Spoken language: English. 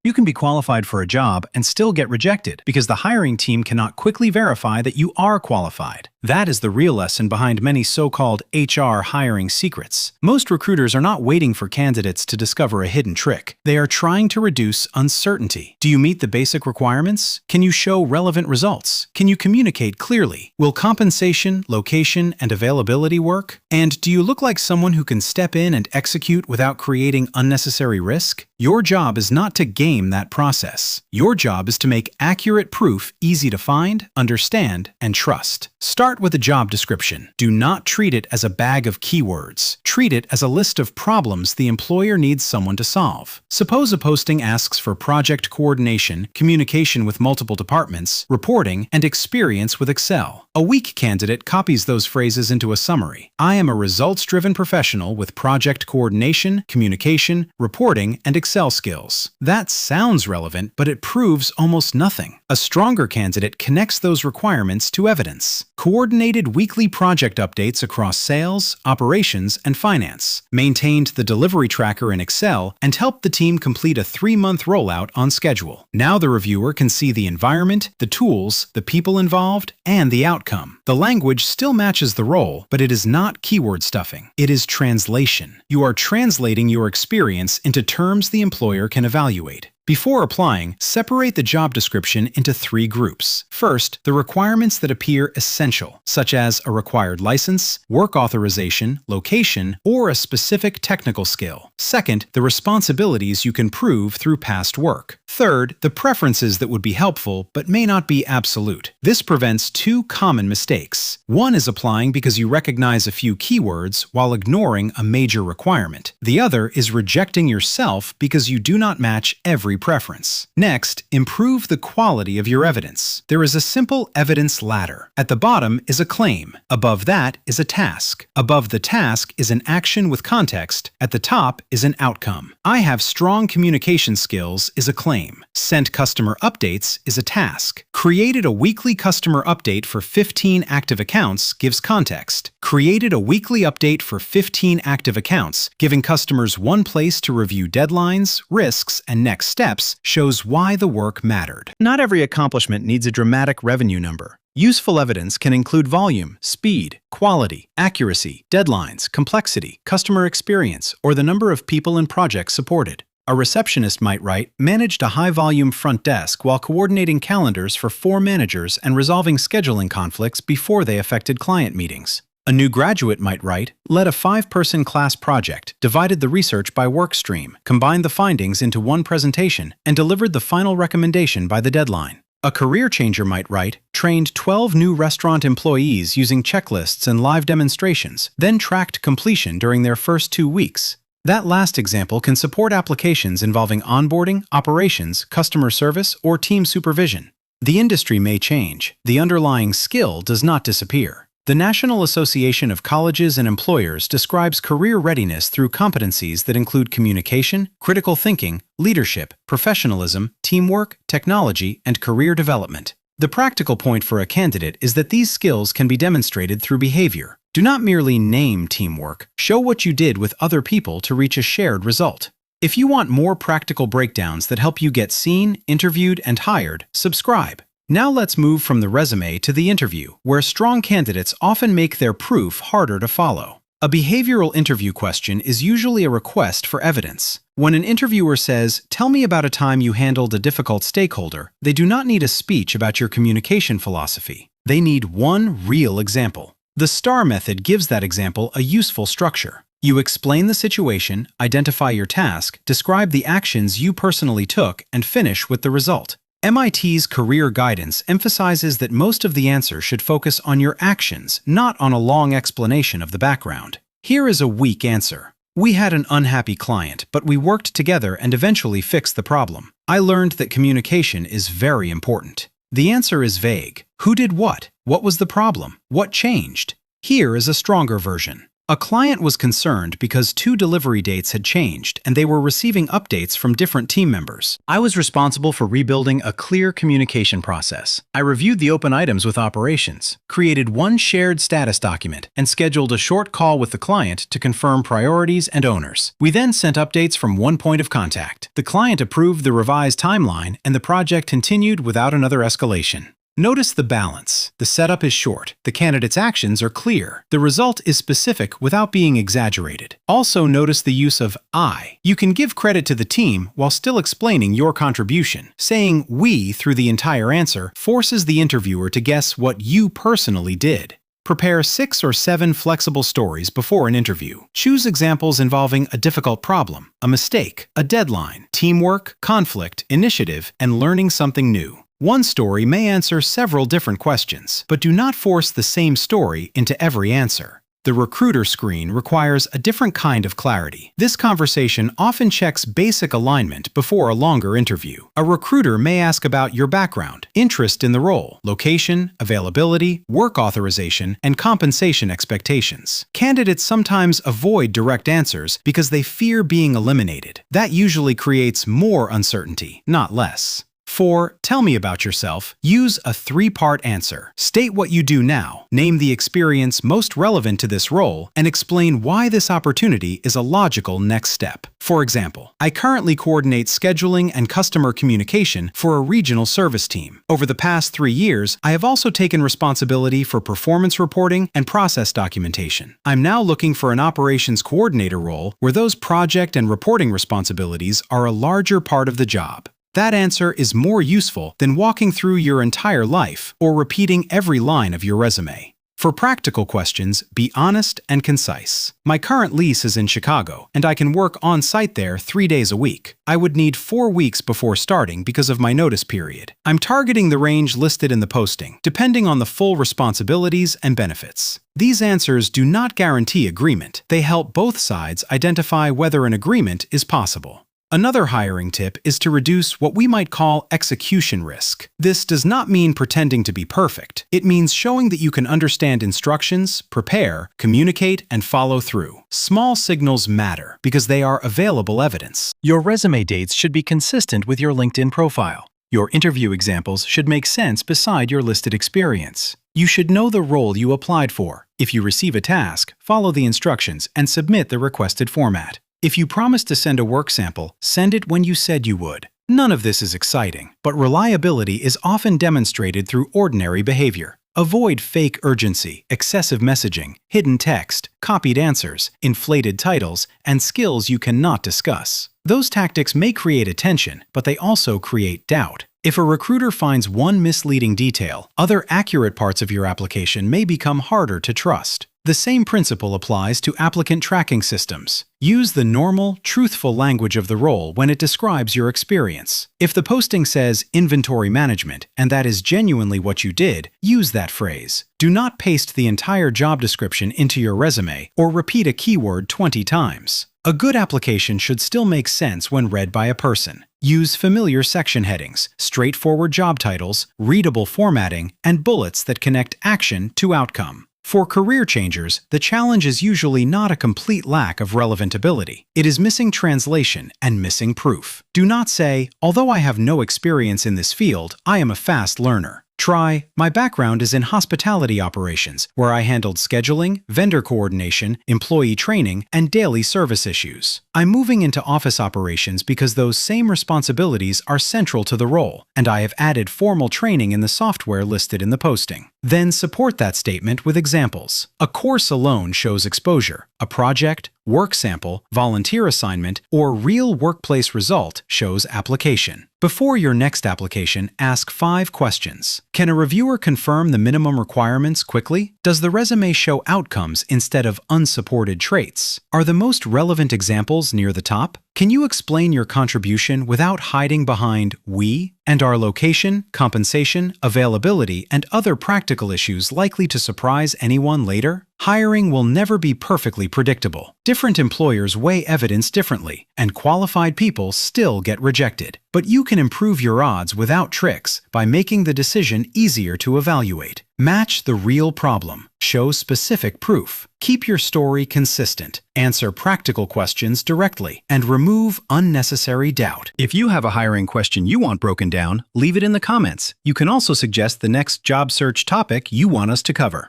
You can be qualified for a job and still get rejected because the hiring team cannot quickly verify that you are qualified. That is the real lesson behind many so-called HR hiring secrets. Most recruiters are not waiting for candidates to discover a hidden trick. They are trying to reduce uncertainty. Do you meet the basic requirements? Can you show relevant results? Can you communicate clearly? Will compensation, location, and availability work? And do you look like someone who can step in and execute without creating unnecessary risk? Your job is not to game that process. Your job is to make accurate proof easy to find, understand, and trust. Start with a job description. Do not treat it as a bag of keywords. Treat it as a list of problems the employer needs someone to solve. Suppose a posting asks for project coordination, communication with multiple departments, reporting, and experience with Excel. A weak candidate copies those phrases into a summary. I am a results-driven professional with project coordination, communication, reporting, and Excel skills. That sounds relevant, but it proves almost nothing. A stronger candidate connects those requirements to evidence. Coordinated weekly project updates across sales, operations, and finance. Maintained the delivery tracker in Excel and helped the team complete a 3-month rollout on schedule. Now the reviewer can see the environment, the tools, the people involved, and the outcome. The language still matches the role, but it is not keyword stuffing. It is translation. You are translating your experience into terms the employer can evaluate. Before applying, separate the job description into 3 groups. First, the requirements that appear essential, such as a required license, work authorization, location, or a specific technical skill. Second, the responsibilities you can prove through past work. Third, the preferences that would be helpful but may not be absolute. This prevents 2 common mistakes. One is applying because you recognize a few keywords while ignoring a major requirement. The other is rejecting yourself because you do not match every preference. Next, improve the quality of your evidence. There is a simple evidence ladder. At the bottom is a claim. Above that is a task. Above the task is an action with context. At the top is an outcome. I have strong communication skills is a claim. Sent customer updates is a task. Created a weekly customer update for 15 active accounts gives context. Created a weekly update for 15 active accounts, giving customers one place to review deadlines, risks, and next steps shows why the work mattered. Not every accomplishment needs a dramatic revenue number. Useful evidence can include volume, speed, quality, accuracy, deadlines, complexity, customer experience, or the number of people and projects supported. A receptionist might write, managed a high-volume front desk while coordinating calendars for 4 managers and resolving scheduling conflicts before they affected client meetings. A new graduate might write, led a 5-person class project, divided the research by work stream, combined the findings into one presentation, and delivered the final recommendation by the deadline. A career changer might write, trained 12 new restaurant employees using checklists and live demonstrations, then tracked completion during their first 2 weeks. That last example can support applications involving onboarding, operations, customer service, or team supervision. The industry may change. The underlying skill does not disappear. The National Association of Colleges and Employers describes career readiness through competencies that include communication, critical thinking, leadership, professionalism, teamwork, technology, and career development. The practical point for a candidate is that these skills can be demonstrated through behavior. Do not merely name teamwork. Show what you did with other people to reach a shared result. If you want more practical breakdowns that help you get seen, interviewed, and hired, subscribe. Now let's move from the resume to the interview, where strong candidates often make their proof harder to follow. A behavioral interview question is usually a request for evidence. When an interviewer says, "Tell me about a time you handled a difficult stakeholder," they do not need a speech about your communication philosophy. They need one real example. The STAR method gives that example a useful structure. You explain the situation, identify your task, describe the actions you personally took, and finish with the result. MIT's career guidance emphasizes that most of the answer should focus on your actions, not on a long explanation of the background. Here is a weak answer. We had an unhappy client, but we worked together and eventually fixed the problem. I learned that communication is very important. The answer is vague. Who did what? What was the problem? What changed? Here is a stronger version. A client was concerned because 2 delivery dates had changed and they were receiving updates from different team members. I was responsible for rebuilding a clear communication process. I reviewed the open items with operations, created one shared status document, and scheduled a short call with the client to confirm priorities and owners. We then sent updates from one point of contact. The client approved the revised timeline and the project continued without another escalation. Notice the balance. The setup is short. The candidate's actions are clear. The result is specific without being exaggerated. Also notice the use of I. You can give credit to the team while still explaining your contribution. Saying we through the entire answer forces the interviewer to guess what you personally did. Prepare 6 or 7 flexible stories before an interview. Choose examples involving a difficult problem, a mistake, a deadline, teamwork, conflict, initiative, and learning something new. One story may answer several different questions, but do not force the same story into every answer. The recruiter screen requires a different kind of clarity. This conversation often checks basic alignment before a longer interview. A recruiter may ask about your background, interest in the role, location, availability, work authorization, and compensation expectations. Candidates sometimes avoid direct answers because they fear being eliminated. That usually creates more uncertainty, not less. For tell me about yourself, use a 3-part answer. State what you do now, name the experience most relevant to this role, and explain why this opportunity is a logical next step. For example, I currently coordinate scheduling and customer communication for a regional service team. Over the past 3 years, I have also taken responsibility for performance reporting and process documentation. I'm now looking for an operations coordinator role where those project and reporting responsibilities are a larger part of the job. That answer is more useful than walking through your entire life or repeating every line of your resume. For practical questions, be honest and concise. My current lease is in Chicago, and I can work on-site there 3 days a week. I would need 4 weeks before starting because of my notice period. I'm targeting the range listed in the posting, depending on the full responsibilities and benefits. These answers do not guarantee agreement. They help both sides identify whether an agreement is possible. Another hiring tip is to reduce what we might call execution risk. This does not mean pretending to be perfect. It means showing that you can understand instructions, prepare, communicate, and follow through. Small signals matter because they are available evidence. Your resume dates should be consistent with your LinkedIn profile. Your interview examples should make sense beside your listed experience. You should know the role you applied for. If you receive a task, follow the instructions and submit the requested format. If you promise to send a work sample, send it when you said you would. None of this is exciting, but reliability is often demonstrated through ordinary behavior. Avoid fake urgency, excessive messaging, hidden text, copied answers, inflated titles, and skills you cannot discuss. Those tactics may create attention, but they also create doubt. If a recruiter finds one misleading detail, other accurate parts of your application may become harder to trust. The same principle applies to applicant tracking systems. Use the normal, truthful language of the role when it describes your experience. If the posting says inventory management, and that is genuinely what you did, use that phrase. Do not paste the entire job description into your resume or repeat a keyword 20 times. A good application should still make sense when read by a person. Use familiar section headings, straightforward job titles, readable formatting, and bullets that connect action to outcome. For career changers, the challenge is usually not a complete lack of relevant ability. It is missing translation and missing proof. Do not say, although I have no experience in this field, I am a fast learner. Try, my background is in hospitality operations, where I handled scheduling, vendor coordination, employee training, and daily service issues. I'm moving into office operations because those same responsibilities are central to the role, and I have added formal training in the software listed in the posting. Then support that statement with examples. A course alone shows exposure. A project, work sample, volunteer assignment, or real workplace result shows application. Before your next application, ask 5 questions. Can a reviewer confirm the minimum requirements quickly? Does the resume show outcomes instead of unsupported traits? Are the most relevant examples near the top? Can you explain your contribution without hiding behind "we"? And are location, compensation, availability, and other practical issues likely to surprise anyone later? Hiring will never be perfectly predictable. Different employers weigh evidence differently, and qualified people still get rejected. But you can improve your odds without tricks by making the decision easier to evaluate. Match the real problem. Show specific proof. Keep your story consistent. Answer practical questions directly. And remove unnecessary doubt. If you have a hiring question you want broken down, leave it in the comments. You can also suggest the next job search topic you want us to cover.